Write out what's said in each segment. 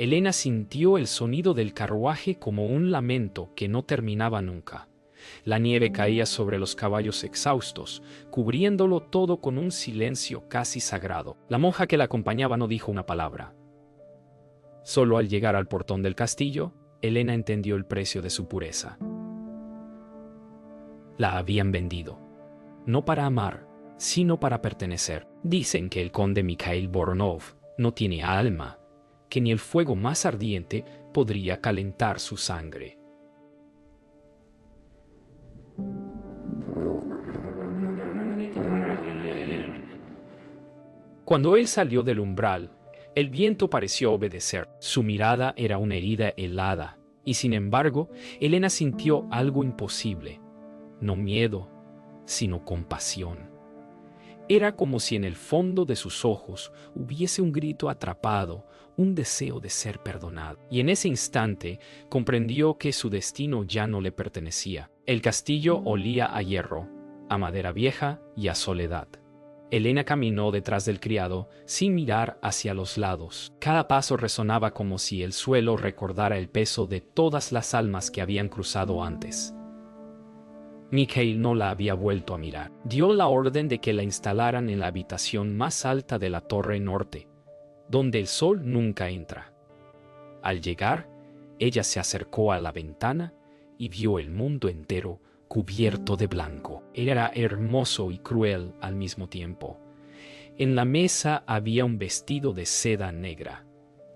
Elena sintió el sonido del carruaje como un lamento que no terminaba nunca. La nieve caía sobre los caballos exhaustos, cubriéndolo todo con un silencio casi sagrado. La monja que la acompañaba no dijo una palabra. Solo al llegar al portón del castillo, Elena entendió el precio de su pureza. La habían vendido, no para amar, sino para pertenecer. Dicen que el conde Mikhail Voronov no tiene alma, que ni el fuego más ardiente podría calentar su sangre. Cuando él salió del umbral, el viento pareció obedecer. Su mirada era una herida helada, y sin embargo, Elena sintió algo imposible. No miedo, sino compasión. Era como si en el fondo de sus ojos hubiese un grito atrapado, un deseo de ser perdonado. Y en ese instante comprendió que su destino ya no le pertenecía. El castillo olía a hierro, a madera vieja y a soledad. Elena caminó detrás del criado sin mirar hacia los lados. Cada paso resonaba como si el suelo recordara el peso de todas las almas que habían cruzado antes. Mikhail no la había vuelto a mirar. Dio la orden de que la instalaran en la habitación más alta de la torre norte, donde el sol nunca entra. Al llegar, ella se acercó a la ventana y vio el mundo entero cubierto de blanco. Era hermoso y cruel al mismo tiempo. En la mesa había un vestido de seda negra,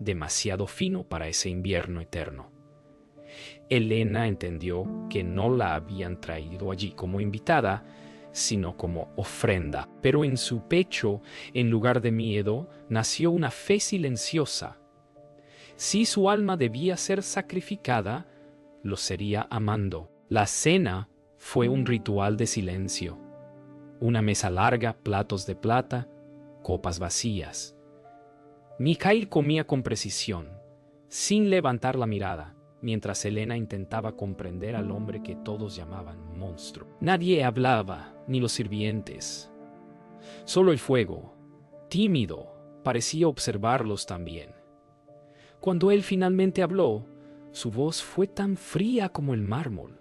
demasiado fino para ese invierno eterno. Elena entendió que no la habían traído allí como invitada, sino como ofrenda. Pero en su pecho, en lugar de miedo, nació una fe silenciosa. Si su alma debía ser sacrificada, lo sería amando. La cena fue un ritual de silencio. Una mesa larga, platos de plata, copas vacías. Mikhail comía con precisión, sin levantar la mirada, mientras Elena intentaba comprender al hombre que todos llamaban monstruo. Nadie hablaba, ni los sirvientes. Solo el fuego, tímido, parecía observarlos también. Cuando él finalmente habló, su voz fue tan fría como el mármol.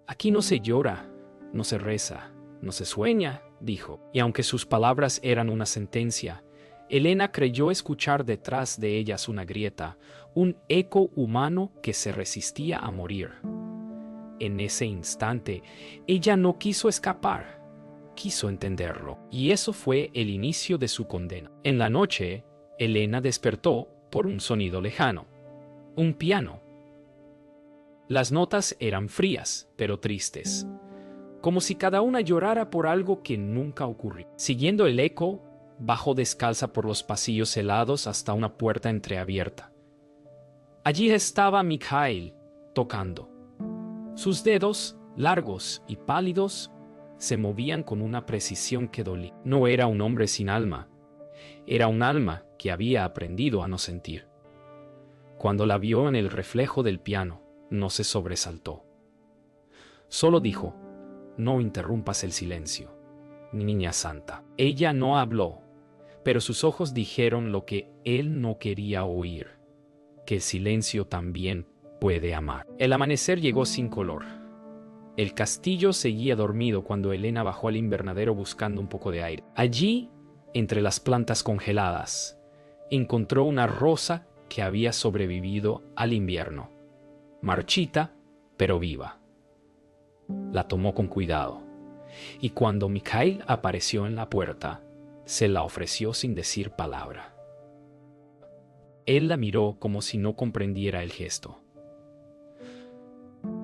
«Aquí no se llora, no se reza, no se sueña», dijo. Y aunque sus palabras eran una sentencia, Elena creyó escuchar detrás de ellas una grieta, un eco humano que se resistía a morir. En ese instante, ella no quiso escapar, quiso entenderlo. Y eso fue el inicio de su condena. En la noche, Elena despertó por un sonido lejano. Un piano. Las notas eran frías, pero tristes, como si cada una llorara por algo que nunca ocurrió. Siguiendo el eco, bajó descalza por los pasillos helados hasta una puerta entreabierta. Allí estaba Mikhail, tocando. Sus dedos, largos y pálidos, se movían con una precisión que dolía. No era un hombre sin alma, era un alma que había aprendido a no sentir. Cuando la vio en el reflejo del piano, no se sobresaltó. Solo dijo: «No interrumpas el silencio, niña santa». Ella no habló, pero sus ojos dijeron lo que él no quería oír, que el silencio también puede amar. El amanecer llegó sin color. El castillo seguía dormido cuando Elena bajó al invernadero buscando un poco de aire. Allí, entre las plantas congeladas, encontró una rosa que había sobrevivido al invierno, marchita pero viva. La tomó con cuidado, y cuando Mikhail apareció en la puerta, se la ofreció sin decir palabra. Él la miró como si no comprendiera el gesto.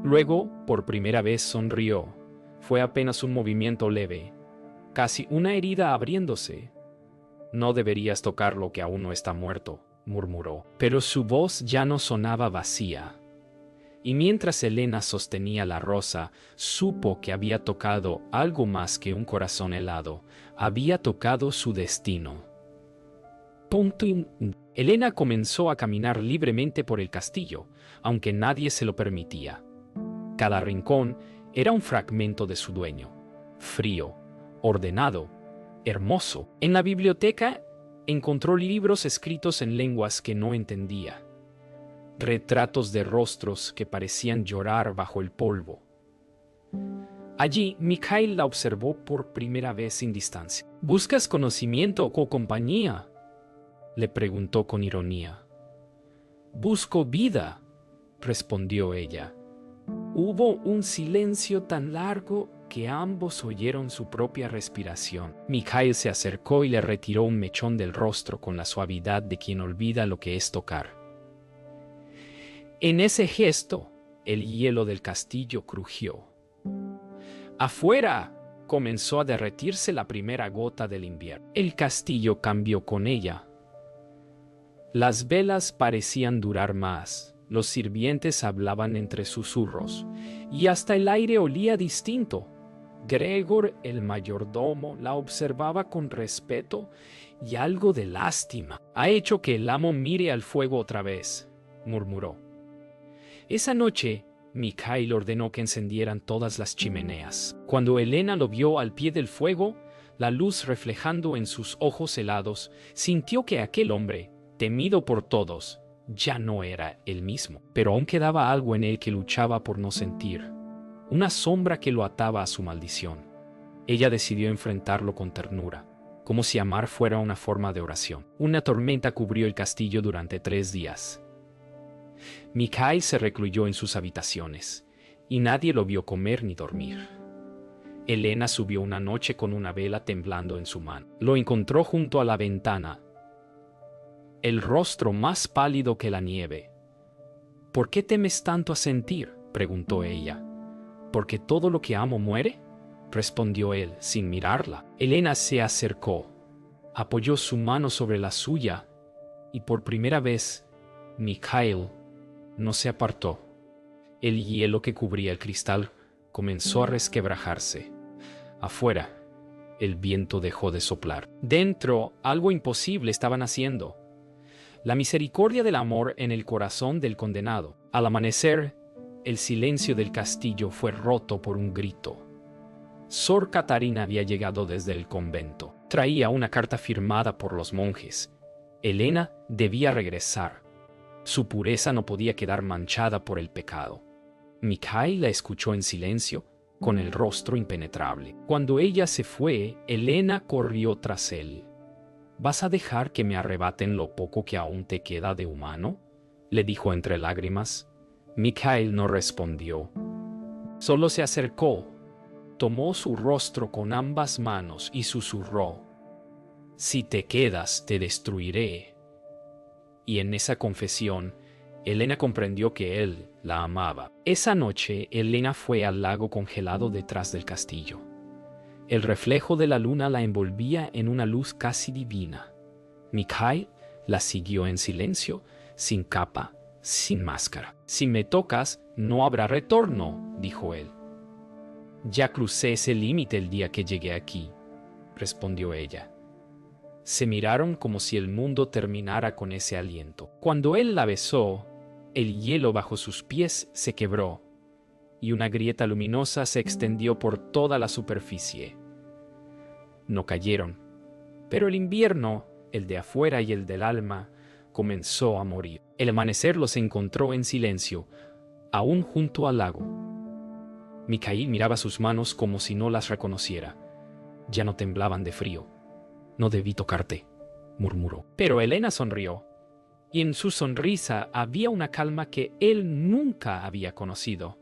Luego, por primera vez, sonrió. Fue apenas un movimiento leve, casi una herida abriéndose. «No deberías tocar lo que aún no está muerto», murmuró. Pero su voz ya no sonaba vacía. Y mientras Elena sostenía la rosa, supo que había tocado algo más que un corazón helado. Había tocado su destino. Elena comenzó a caminar libremente por el castillo, aunque nadie se lo permitía. Cada rincón era un fragmento de su dueño, frío, ordenado, hermoso. En la biblioteca, Encontró libros escritos en lenguas que no entendía, retratos de rostros que parecían llorar bajo el polvo. Allí, Mikhail la observó por primera vez sin distancia. ¿Buscas conocimiento o compañía?, le preguntó con ironía. Busco vida, respondió ella. Hubo un silencio tan largo que ambos oyeron su propia respiración. Mikhail se acercó y le retiró un mechón del rostro con la suavidad de quien olvida lo que es tocar. En ese gesto, el hielo del castillo crujió. Afuera comenzó a derretirse la primera gota del invierno. El castillo cambió con ella. Las velas parecían durar más, los sirvientes hablaban entre susurros, y hasta el aire olía distinto. Gregor, el mayordomo, la observaba con respeto y algo de lástima. «Ha hecho que el amo mire al fuego otra vez», murmuró. Esa noche, Mikhail ordenó que encendieran todas las chimeneas. Cuando Elena lo vio al pie del fuego, la luz reflejando en sus ojos helados, sintió que aquel hombre, temido por todos, ya no era el mismo. Pero aún quedaba algo en él que luchaba por no sentir, una sombra que lo ataba a su maldición. Ella decidió enfrentarlo con ternura, como si amar fuera una forma de oración. Una tormenta cubrió el castillo durante 3 días. Mikhail se recluyó en sus habitaciones, y nadie lo vio comer ni dormir. Elena subió una noche con una vela temblando en su mano. Lo encontró junto a la ventana, el rostro más pálido que la nieve. «¿Por qué temes tanto a sentir?», preguntó ella. «¿Porque todo lo que amo muere?», respondió él, sin mirarla. Elena se acercó, apoyó su mano sobre la suya, y por primera vez, Mikhail no se apartó. El hielo que cubría el cristal comenzó a resquebrajarse. Afuera, el viento dejó de soplar. Dentro, algo imposible estaban haciendo. La misericordia del amor en el corazón del condenado. Al amanecer, el silencio del castillo fue roto por un grito. Sor Catarina había llegado desde el convento. Traía una carta firmada por los monjes. Elena debía regresar. Su pureza no podía quedar manchada por el pecado. Mikhail la escuchó en silencio, con el rostro impenetrable. Cuando ella se fue, Elena corrió tras él. «¿Vas a dejar que me arrebaten lo poco que aún te queda de humano?», le dijo entre lágrimas. Mikhail no respondió. Solo se acercó, tomó su rostro con ambas manos y susurró: «Si te quedas, te destruiré». Y en esa confesión, Elena comprendió que él la amaba. Esa noche, Elena fue al lago congelado detrás del castillo. El reflejo de la luna la envolvía en una luz casi divina. Mikhail la siguió en silencio, sin capa, sin máscara. «Si me tocas, no habrá retorno», dijo él. «Ya crucé ese límite el día que llegué aquí», respondió ella. Se miraron como si el mundo terminara con ese aliento. Cuando él la besó, el hielo bajo sus pies se quebró, y una grieta luminosa se extendió por toda la superficie. No cayeron, pero el invierno, el de afuera y el del alma, comenzó a morir. El amanecer los encontró en silencio, aún junto al lago. Mikhail miraba sus manos como si no las reconociera. Ya no temblaban de frío. «No debí tocarte», murmuró. Pero Elena sonrió, y en su sonrisa había una calma que él nunca había conocido.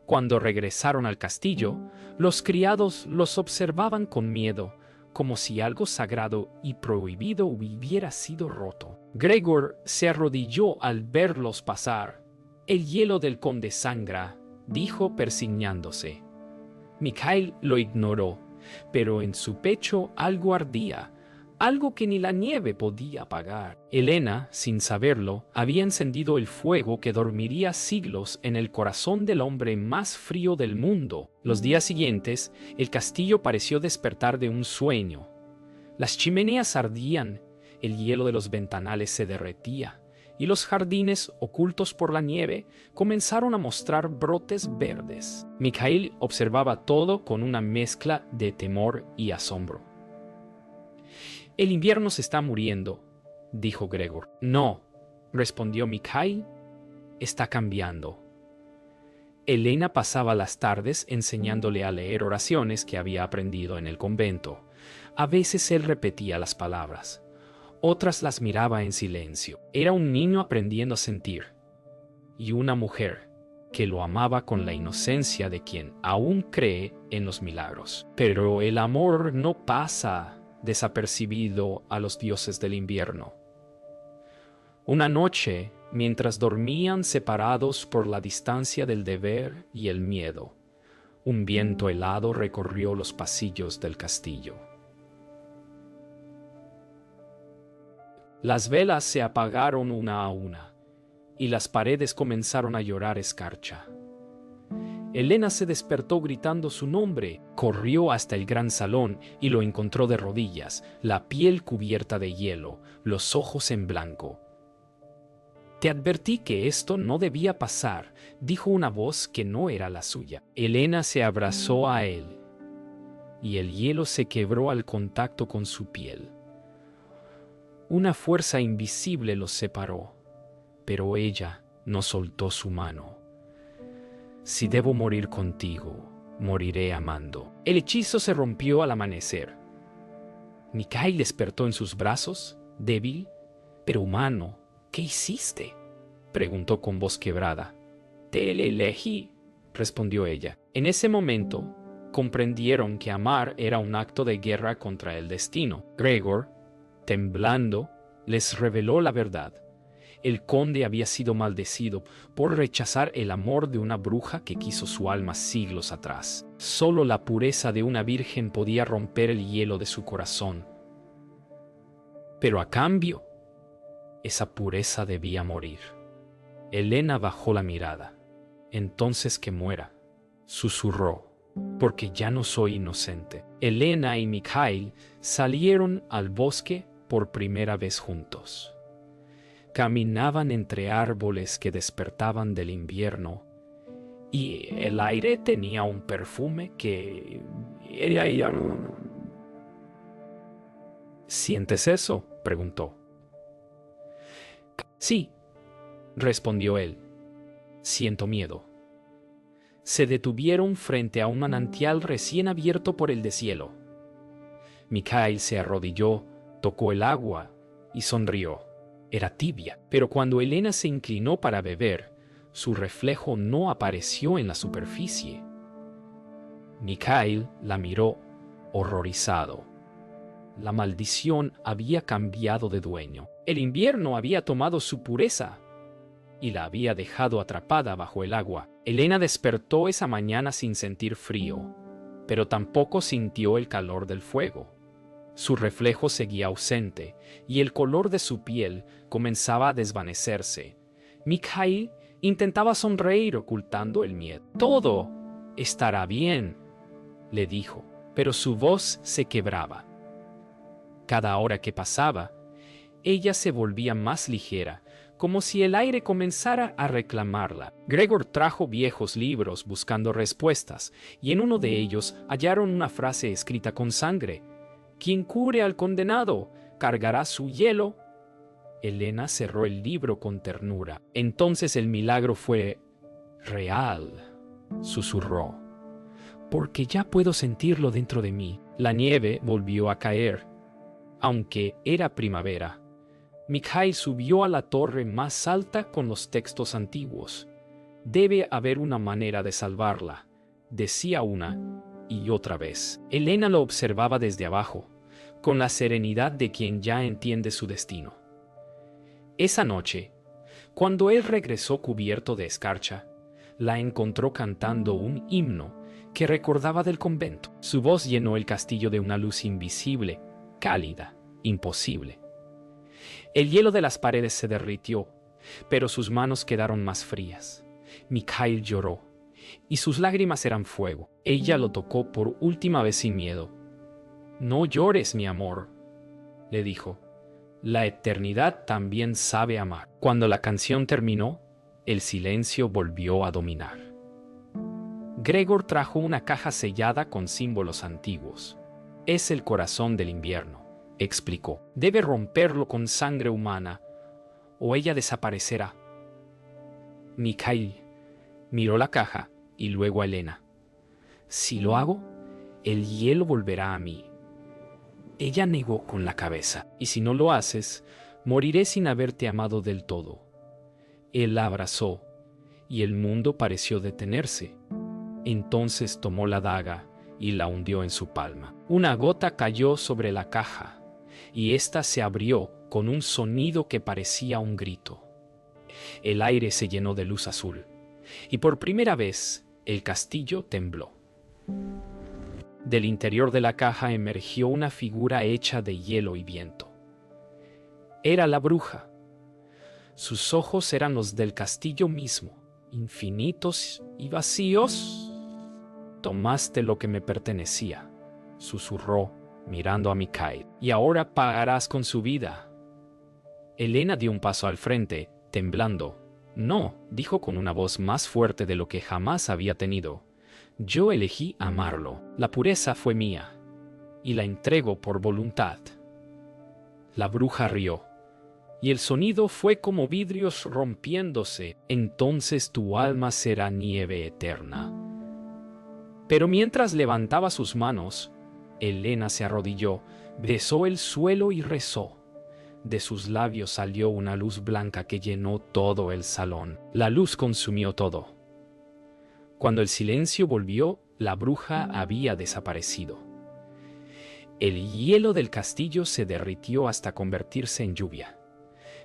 Cuando regresaron al castillo, los criados los observaban con miedo, como si algo sagrado y prohibido hubiera sido roto. Gregor se arrodilló al verlos pasar. «El hielo del conde sangra», dijo persignándose. Mikhail lo ignoró, pero en su pecho algo ardía, algo que ni la nieve podía apagar. Elena, sin saberlo, había encendido el fuego que dormiría siglos en el corazón del hombre más frío del mundo. Los días siguientes, el castillo pareció despertar de un sueño. Las chimeneas ardían, el hielo de los ventanales se derretía, y los jardines, ocultos por la nieve, comenzaron a mostrar brotes verdes. Mikhail observaba todo con una mezcla de temor y asombro. El invierno se está muriendo, dijo Gregor. No, respondió Mikhail, está cambiando. Elena pasaba las tardes enseñándole a leer oraciones que había aprendido en el convento. A veces él repetía las palabras, otras las miraba en silencio. Era un niño aprendiendo a sentir, y una mujer que lo amaba con la inocencia de quien aún cree en los milagros. Pero el amor no pasa desapercibido a los dioses del invierno. Una noche, mientras dormían separados por la distancia del deber y el miedo, un viento helado recorrió los pasillos del castillo. Las velas se apagaron una a una, y las paredes comenzaron a llorar escarcha. Elena se despertó gritando su nombre, corrió hasta el gran salón y lo encontró de rodillas, la piel cubierta de hielo, los ojos en blanco. «Te advertí que esto no debía pasar», dijo una voz que no era la suya. Elena se abrazó a él, y el hielo se quebró al contacto con su piel. Una fuerza invisible los separó, pero ella no soltó su mano. «Si debo morir contigo, moriré amando». El hechizo se rompió al amanecer. Mikhail despertó en sus brazos, débil, pero humano. «¿Qué hiciste?», preguntó con voz quebrada. «Te elegí», respondió ella. En ese momento, comprendieron que amar era un acto de guerra contra el destino. Gregor, temblando, les reveló la verdad. El conde había sido maldecido por rechazar el amor de una bruja que quiso su alma siglos atrás. Solo la pureza de una virgen podía romper el hielo de su corazón. Pero a cambio, esa pureza debía morir. Elena bajó la mirada. «Entonces que muera», susurró, «porque ya no soy inocente». Elena y Mikhail salieron al bosque por primera vez juntos. Caminaban entre árboles que despertaban del invierno, y el aire tenía un perfume que... «¿Sientes eso?», preguntó. «Sí», respondió él. «Siento miedo». Se detuvieron frente a un manantial recién abierto por el deshielo. Mikhail se arrodilló, tocó el agua y sonrió. Era tibia, pero cuando Elena se inclinó para beber, su reflejo no apareció en la superficie. Mikhail la miró horrorizado. La maldición había cambiado de dueño. El invierno había tomado su pureza y la había dejado atrapada bajo el agua. Elena despertó esa mañana sin sentir frío, pero tampoco sintió el calor del fuego. Su reflejo seguía ausente, y el color de su piel comenzaba a desvanecerse. Mikhail intentaba sonreír ocultando el miedo. «Todo estará bien», le dijo, pero su voz se quebraba. Cada hora que pasaba, ella se volvía más ligera, como si el aire comenzara a reclamarla. Gregor trajo viejos libros buscando respuestas, y en uno de ellos hallaron una frase escrita con sangre: «Quien cure al condenado, cargará su hielo». Elena cerró el libro con ternura. «Entonces el milagro fue real», susurró, «porque ya puedo sentirlo dentro de mí». La nieve volvió a caer. Aunque era primavera, Mikhail subió a la torre más alta con los textos antiguos. «Debe haber una manera de salvarla», decía una y otra vez. Elena lo observaba desde abajo, con la serenidad de quien ya entiende su destino. Esa noche, cuando él regresó cubierto de escarcha, la encontró cantando un himno que recordaba del convento. Su voz llenó el castillo de una luz invisible, cálida, imposible. El hielo de las paredes se derritió, pero sus manos quedaron más frías. Mikhail lloró, y sus lágrimas eran fuego. Ella lo tocó por última vez sin miedo. «No llores, mi amor», le dijo. «La eternidad también sabe amar». Cuando la canción terminó, el silencio volvió a dominar. Gregor trajo una caja sellada con símbolos antiguos. «Es el corazón del invierno», explicó. Debe romperlo con sangre humana, o ella desaparecerá. Mikhail miró la caja y luego a Elena. Si lo hago, el hielo volverá a mí. Ella negó con la cabeza. Y si no lo haces, moriré sin haberte amado del todo. Él la abrazó, y el mundo pareció detenerse. Entonces tomó la daga y la hundió en su palma. Una gota cayó sobre la caja, y ésta se abrió con un sonido que parecía un grito. El aire se llenó de luz azul, y por primera vez el castillo tembló. Del interior de la caja emergió una figura hecha de hielo y viento. Era la bruja. Sus ojos eran los del castillo mismo, infinitos y vacíos. Tomaste lo que me pertenecía, susurró, mirando a Mikhail. Y ahora pagarás con su vida. Elena dio un paso al frente, temblando. No, dijo con una voz más fuerte de lo que jamás había tenido. Yo elegí amarlo. La pureza fue mía, y la entrego por voluntad. La bruja rió, y el sonido fue como vidrios rompiéndose. Entonces tu alma será nieve eterna. Pero mientras levantaba sus manos, Elena se arrodilló, besó el suelo y rezó. De sus labios salió una luz blanca que llenó todo el salón. La luz consumió todo. Cuando el silencio volvió, la bruja había desaparecido. El hielo del castillo se derritió hasta convertirse en lluvia.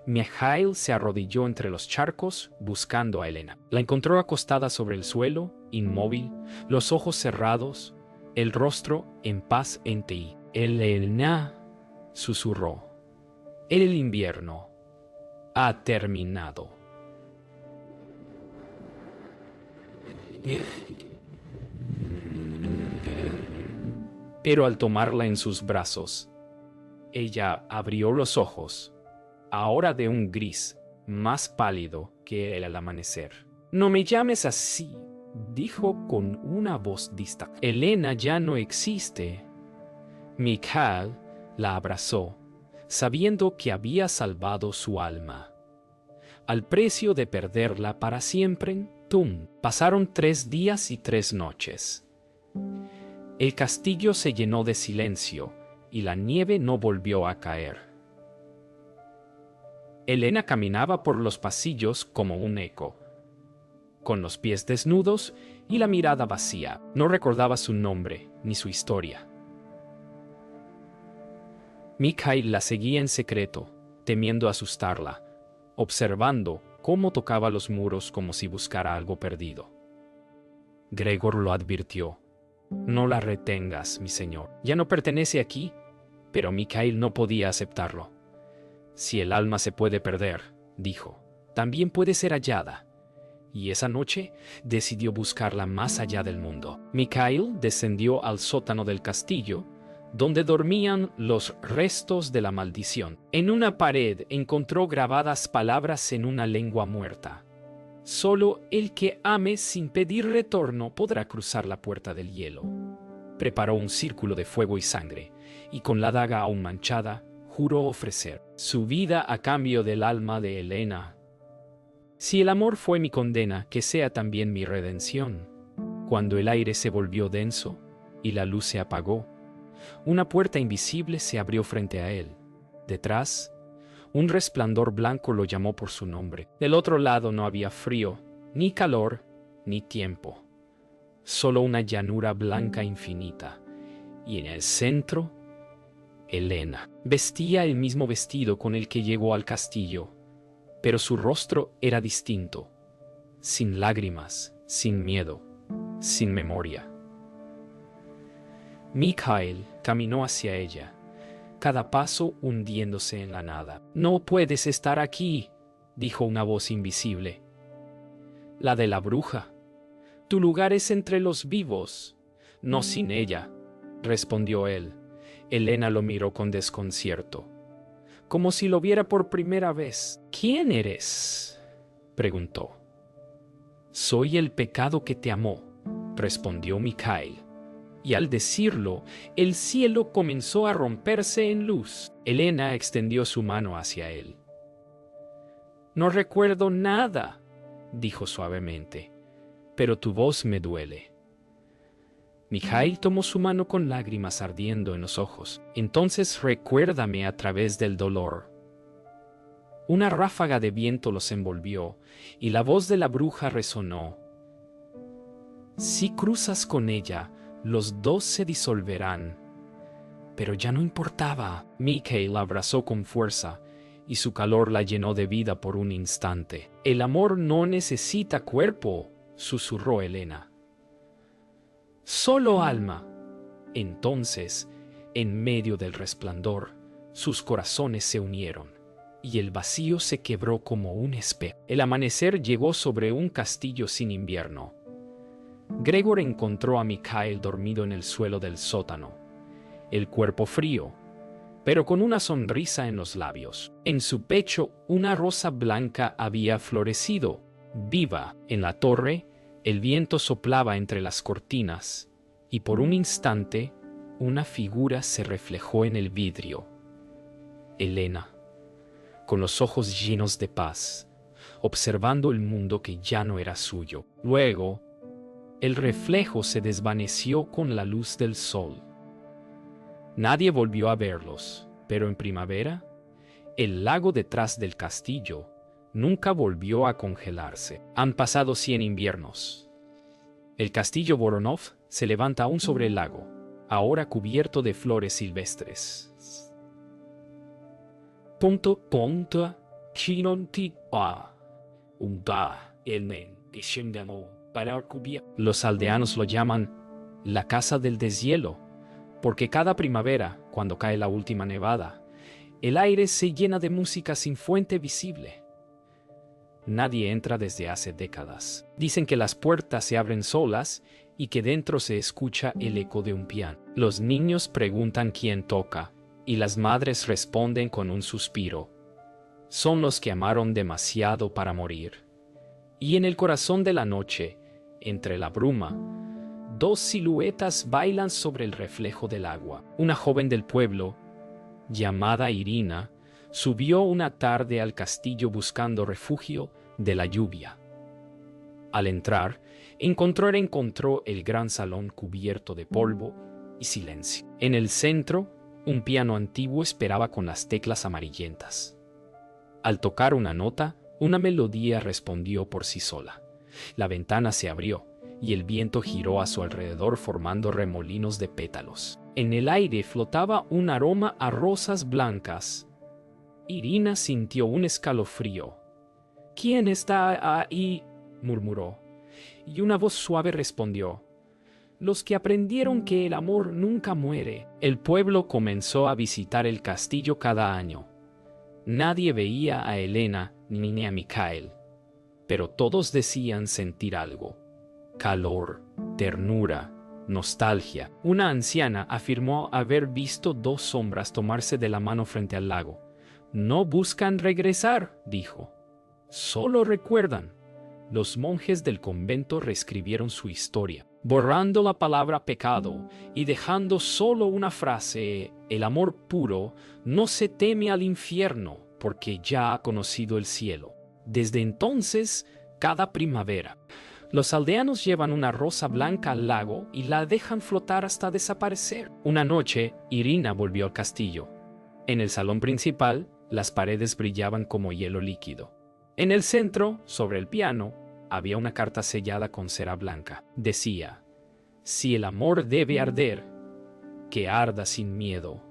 Mikhail se arrodilló entre los charcos buscando a Elena. La encontró acostada sobre el suelo, inmóvil, los ojos cerrados, el rostro en paz en ti. Elena, susurró. El invierno ha terminado. Pero al tomarla en sus brazos, ella abrió los ojos, ahora de un gris más pálido que el amanecer. No me llames así, dijo con una voz distante. Elena ya no existe. Mikhail la abrazó, sabiendo que había salvado su alma. Al precio de perderla para siempre, pasaron 3 días y 3 noches. El castillo se llenó de silencio y la nieve no volvió a caer. Elena caminaba por los pasillos como un eco, con los pies desnudos y la mirada vacía. No recordaba su nombre ni su historia. Mikhail la seguía en secreto, temiendo asustarla, observando cómo tocaba los muros como si buscara algo perdido. Gregor lo advirtió. No la retengas, mi señor. Ya no pertenece aquí, pero Mikhail no podía aceptarlo. Si el alma se puede perder, dijo, también puede ser hallada. Y esa noche decidió buscarla más allá del mundo. Mikhail descendió al sótano del castillo, donde dormían los restos de la maldición. En una pared encontró grabadas palabras en una lengua muerta. Solo el que ame sin pedir retorno podrá cruzar la puerta del hielo. Preparó un círculo de fuego y sangre, y con la daga aún manchada, juró ofrecer su vida a cambio del alma de Elena. Si el amor fue mi condena, que sea también mi redención. Cuando el aire se volvió denso y la luz se apagó, una puerta invisible se abrió frente a él. Detrás, un resplandor blanco lo llamó por su nombre. Del otro lado no había frío, ni calor, ni tiempo. Solo una llanura blanca infinita. Y en el centro, Elena. Vestía el mismo vestido con el que llegó al castillo, pero su rostro era distinto. Sin lágrimas, sin miedo, sin memoria. Mikhail caminó hacia ella, cada paso hundiéndose en la nada. «No puedes estar aquí», dijo una voz invisible. «La de la bruja. Tu lugar es entre los vivos, no sin ella», respondió él. Elena lo miró con desconcierto, como si lo viera por primera vez. «¿Quién eres?», preguntó. «Soy el pecado que te amó», respondió Mikhail. y al decirlo, el cielo comenzó a romperse en luz. Elena extendió su mano hacia él. «No recuerdo nada», dijo suavemente, «pero tu voz me duele». Mikhail tomó su mano con lágrimas ardiendo en los ojos. «Entonces recuérdame a través del dolor». Una ráfaga de viento los envolvió, y la voz de la bruja resonó. «Si cruzas con ella, los dos se disolverán». Pero ya no importaba. Mikhail la abrazó con fuerza, y su calor la llenó de vida por un instante. «El amor no necesita cuerpo», susurró Elena. «Solo alma». Entonces, en medio del resplandor, sus corazones se unieron, y el vacío se quebró como un espejo. El amanecer llegó sobre un castillo sin invierno. Gregor encontró a Mikhail dormido en el suelo del sótano, el cuerpo frío, pero con una sonrisa en los labios. En su pecho una rosa blanca había florecido, viva. En la torre, el viento soplaba entre las cortinas, y por un instante una figura se reflejó en el vidrio. Elena, con los ojos llenos de paz, observando el mundo que ya no era suyo. Luego, el reflejo se desvaneció con la luz del sol. Nadie volvió a verlos, pero en primavera, el lago detrás del castillo nunca volvió a congelarse. Han pasado 100 inviernos. El castillo Voronov se levanta aún sobre el lago, ahora cubierto de flores silvestres. Los aldeanos lo llaman la casa del deshielo, porque cada primavera, cuando cae la última nevada, el aire se llena de música sin fuente visible. Nadie entra desde hace décadas. Dicen que las puertas se abren solas y que dentro se escucha el eco de un piano. Los niños preguntan quién toca, y las madres responden con un suspiro. Son los que amaron demasiado para morir. Y en el corazón de la noche, entre la bruma, dos siluetas bailan sobre el reflejo del agua. Una joven del pueblo, llamada Irina, subió una tarde al castillo buscando refugio de la lluvia. Al entrar, encontró el gran salón cubierto de polvo y silencio. En el centro, un piano antiguo esperaba con las teclas amarillentas. Al tocar una nota, una melodía respondió por sí sola. La ventana se abrió, y el viento giró a su alrededor formando remolinos de pétalos. En el aire flotaba un aroma a rosas blancas. Irina sintió un escalofrío. «¿Quién está ahí?», murmuró, y una voz suave respondió: «Los que aprendieron que el amor nunca muere». El pueblo comenzó a visitar el castillo cada año. Nadie veía a Elena ni a Mikhail, pero todos decían sentir algo: calor, ternura, nostalgia. Una anciana afirmó haber visto dos sombras tomarse de la mano frente al lago. «No buscan regresar», dijo. «Solo recuerdan». Los monjes del convento reescribieron su historia, borrando la palabra pecado y dejando solo una frase: «El amor puro no se teme al infierno, porque ya ha conocido el cielo». Desde entonces, cada primavera, los aldeanos llevan una rosa blanca al lago y la dejan flotar hasta desaparecer. Una noche, Irina volvió al castillo. En el salón principal, las paredes brillaban como hielo líquido. En el centro, sobre el piano, había una carta sellada con cera blanca. Decía: «Si el amor debe arder, que arda sin miedo».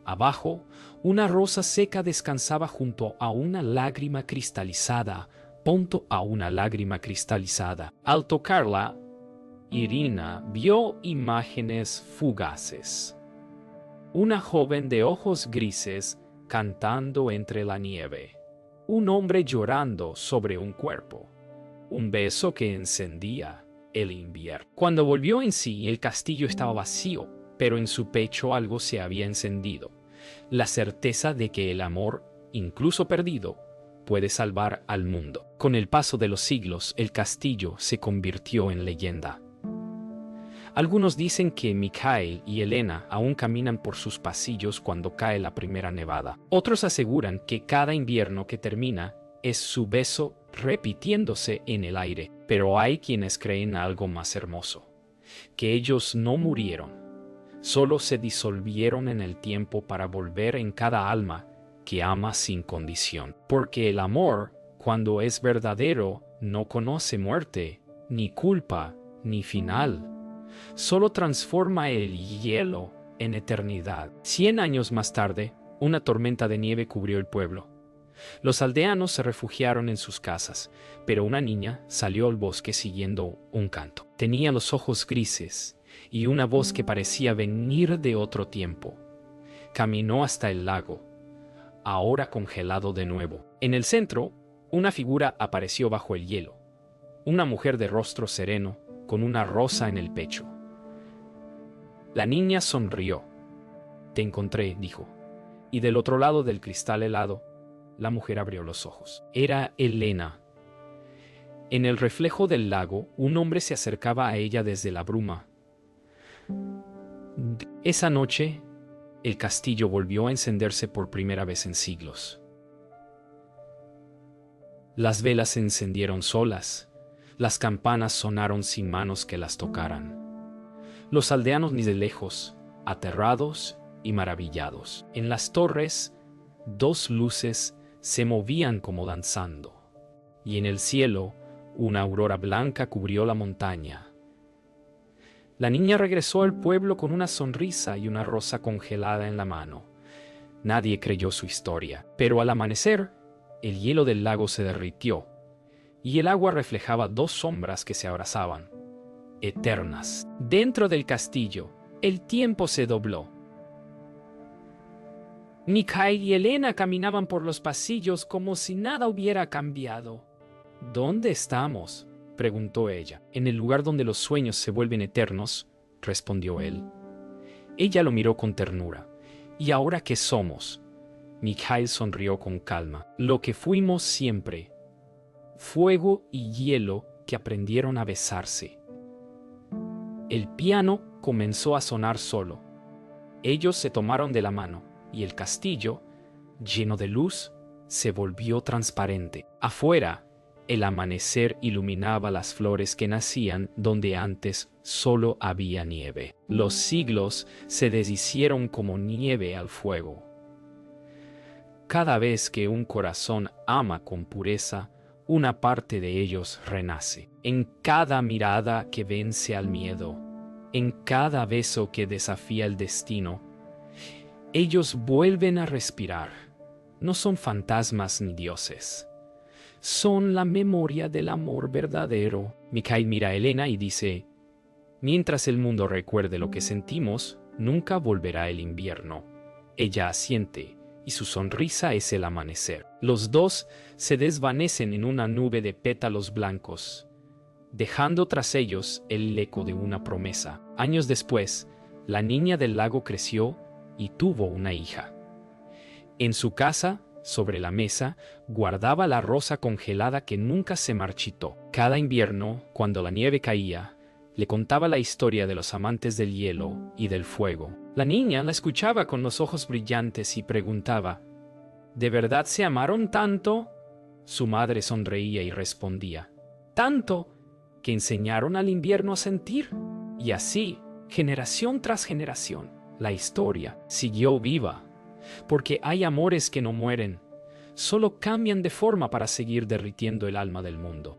Abajo, una rosa seca descansaba junto a una lágrima cristalizada. Al tocarla, Irina vio imágenes fugaces. Una joven de ojos grises cantando entre la nieve. Un hombre llorando sobre un cuerpo. Un beso que encendía el invierno. Cuando volvió en sí, el castillo estaba vacío, pero en su pecho algo se había encendido. La certeza de que el amor, incluso perdido, puede salvar al mundo. Con el paso de los siglos, el castillo se convirtió en leyenda. Algunos dicen que Mikhail y Elena aún caminan por sus pasillos cuando cae la primera nevada. Otros aseguran que cada invierno que termina es su beso repitiéndose en el aire. Pero hay quienes creen algo más hermoso, que ellos no murieron, solo se disolvieron en el tiempo para volver en cada alma que ama sin condición. Porque el amor, cuando es verdadero, no conoce muerte, ni culpa, ni final. Solo transforma el hielo en eternidad. 100 años más tarde, una tormenta de nieve cubrió el pueblo. Los aldeanos se refugiaron en sus casas, pero una niña salió al bosque siguiendo un canto. Tenía los ojos grises y una voz que parecía venir de otro tiempo. Caminó hasta el lago, ahora congelado de nuevo. En el centro, una figura apareció bajo el hielo. Una mujer de rostro sereno, con una rosa en el pecho. La niña sonrió. «Te encontré», dijo. Y del otro lado del cristal helado, la mujer abrió los ojos. Era Elena. En el reflejo del lago, un hombre se acercaba a ella desde la bruma. Esa noche, el castillo volvió a encenderse por primera vez en siglos. Las velas se encendieron solas. Las campanas sonaron sin manos que las tocaran. Los aldeanos ni de lejos, aterrados y maravillados. En las torres, dos luces se movían como danzando, y en el cielo una aurora blanca cubrió la montaña. La niña regresó al pueblo con una sonrisa y una rosa congelada en la mano. Nadie creyó su historia, pero al amanecer, el hielo del lago se derritió, y el agua reflejaba dos sombras que se abrazaban, eternas. Dentro del castillo, el tiempo se dobló. Mikhail y Elena caminaban por los pasillos como si nada hubiera cambiado. «¿Dónde estamos?», preguntó ella. «En el lugar donde los sueños se vuelven eternos», respondió él. Ella lo miró con ternura. «¿Y ahora qué somos?». Mikhail sonrió con calma. «Lo que fuimos siempre. Fuego y hielo que aprendieron a besarse». El piano comenzó a sonar solo. Ellos se tomaron de la mano, y el castillo, lleno de luz, se volvió transparente. Afuera, el amanecer iluminaba las flores que nacían donde antes solo había nieve. Los siglos se deshicieron como nieve al fuego. Cada vez que un corazón ama con pureza, una parte de ellos renace. En cada mirada que vence al miedo, en cada beso que desafía el destino, ellos vuelven a respirar. No son fantasmas ni dioses. Son la memoria del amor verdadero. Mikhail mira a Elena y dice: «Mientras el mundo recuerde lo que sentimos, nunca volverá el invierno». Ella asiente, y su sonrisa es el amanecer. Los dos se desvanecen en una nube de pétalos blancos, dejando tras ellos el eco de una promesa. Años después, la niña del lago creció y tuvo una hija. En su casa, sobre la mesa, guardaba la rosa congelada que nunca se marchitó. Cada invierno, cuando la nieve caía, le contaba la historia de los amantes del hielo y del fuego. La niña la escuchaba con los ojos brillantes y preguntaba: ¿de verdad se amaron tanto? Su madre sonreía y respondía: tanto que enseñaron al invierno a sentir. Y así, generación tras generación, la historia siguió viva, porque hay amores que no mueren, solo cambian de forma para seguir derritiendo el alma del mundo.